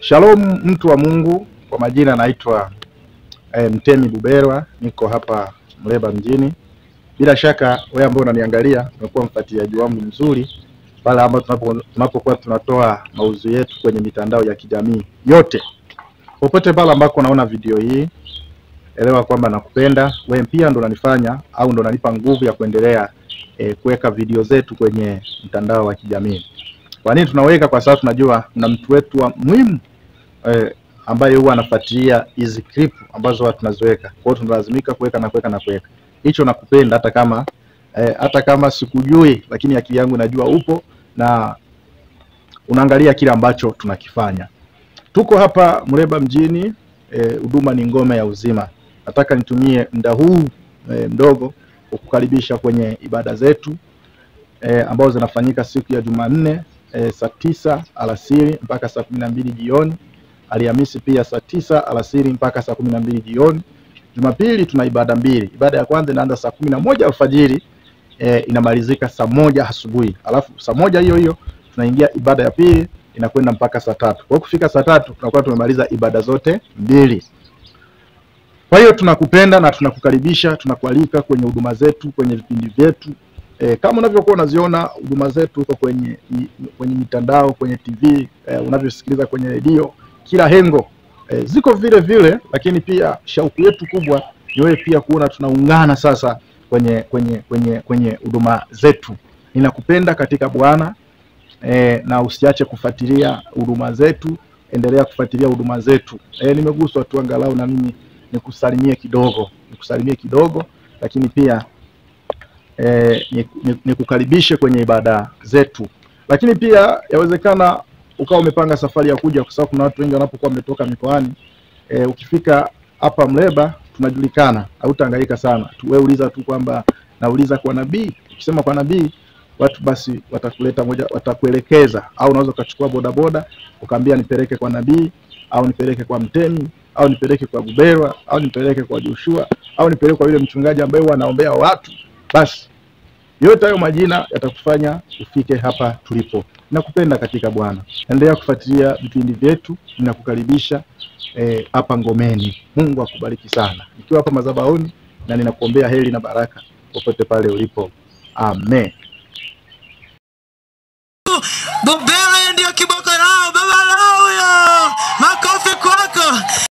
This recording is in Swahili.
Shalom mtu wa Mungu, kwa majina naitwa Mtemi Buberwa, niko hapa Muleba mjini. Bila shaka wewe ambao unaniangalia umekuwa mfuatiliaji wangu mzuri pale ambapo tunapokuwa tunatoa mauzo yetu kwenye mitandao ya kijamii yote. Popote pale ambako unaona video hii, elewa kwamba nakupenda. Wewe pia ndo unanifanya au ndo unanipa nguvu ya kuendelea kuweka video zetu kwenye mtandao wa kijamii. Kwa nini tunaweka? Kwa sababu tunajua kuna mtu wetu wa muhimu ambaye huwa anafuatilia hizi clip ambazo watu tunaziweka. Kwa hiyo tunalazimika kuweka. Hicho nakupenda hata kama sikujui, lakini akili yangu najua upo na unaangalia kile ambacho tunakifanya. Tuko hapa Muleba mjini, huduma ni ngome ya uzima. Nataka nitumie muda huu mdogo kukukaribisha kwenye ibada zetu ambazo zinafanyika siku ya Jumanne saa 9 alasiri mpaka saa 12 jioni. Alhamisi pia saa 9 alasiri mpaka saa 12 jioni. Jumapili tuna ibada mbili. Ibada ya kwanza inaanza saa 11 alfajiri inamalizika saa 1 asubuhi. Alafu saa 1 hiyo hiyo tunaingia ibada ya pili inakwenda mpaka saa 3. Kwa kufika saa 3 tunakuwa tumemaliza ibada zote mbili. Kwa hiyo tunakupenda na tunakukaribisha, tunakualika kwenye huduma zetu, kwenye vipindi vyetu. Kama unavyokuwa unaziona huduma zetu huko kwenye mitandao, kwenye TV, unavyosikiliza kwenye redio, kila hengo ziko vile vile, lakini pia shauku yetu kubwa ni wewe pia kuona tunaungana sasa kwenye huduma zetu. Ninakupenda katika Bwana, na usiache kufuatilia huduma zetu, endelea kufuatilia huduma zetu. Nimeguswa tu angalau na mimi nikusalimie kidogo, lakini pia nikukaribishe kwenye ibada zetu. Lakini pia yawezekana ukawa umepanga safari ya kuja, kwa sababu kuna watu wengi wanapokuwa wametoka mikoani. Ukifika hapa Muleba tunajulikana, hautahangaika sana. Wewe uliza tu kwamba nauliza kwa nabii. Ukisema kwa nabii, watu basi watakuelekeza, au unaweza ukachukua bodaboda ukaambia nipeleke kwa nabii, au nipeleke kwa Mtemi, au nipeleke kwa Buberwa, au nipeleke kwa Joshua, au nipeleke kwa yule mchungaji ambaye huwa anaombea watu. Basi yote hayo majina yatakufanya ufike hapa tulipo. Nakupenda katika Bwana. Endelea kufuatilia vipindi vyetu, ninakukaribisha hapa ngomeni. Mungu akubariki sana. Nikiwa hapa madhabahuni na ninakuombea heri na baraka popote pale ulipo. Amen. Buberwa ndio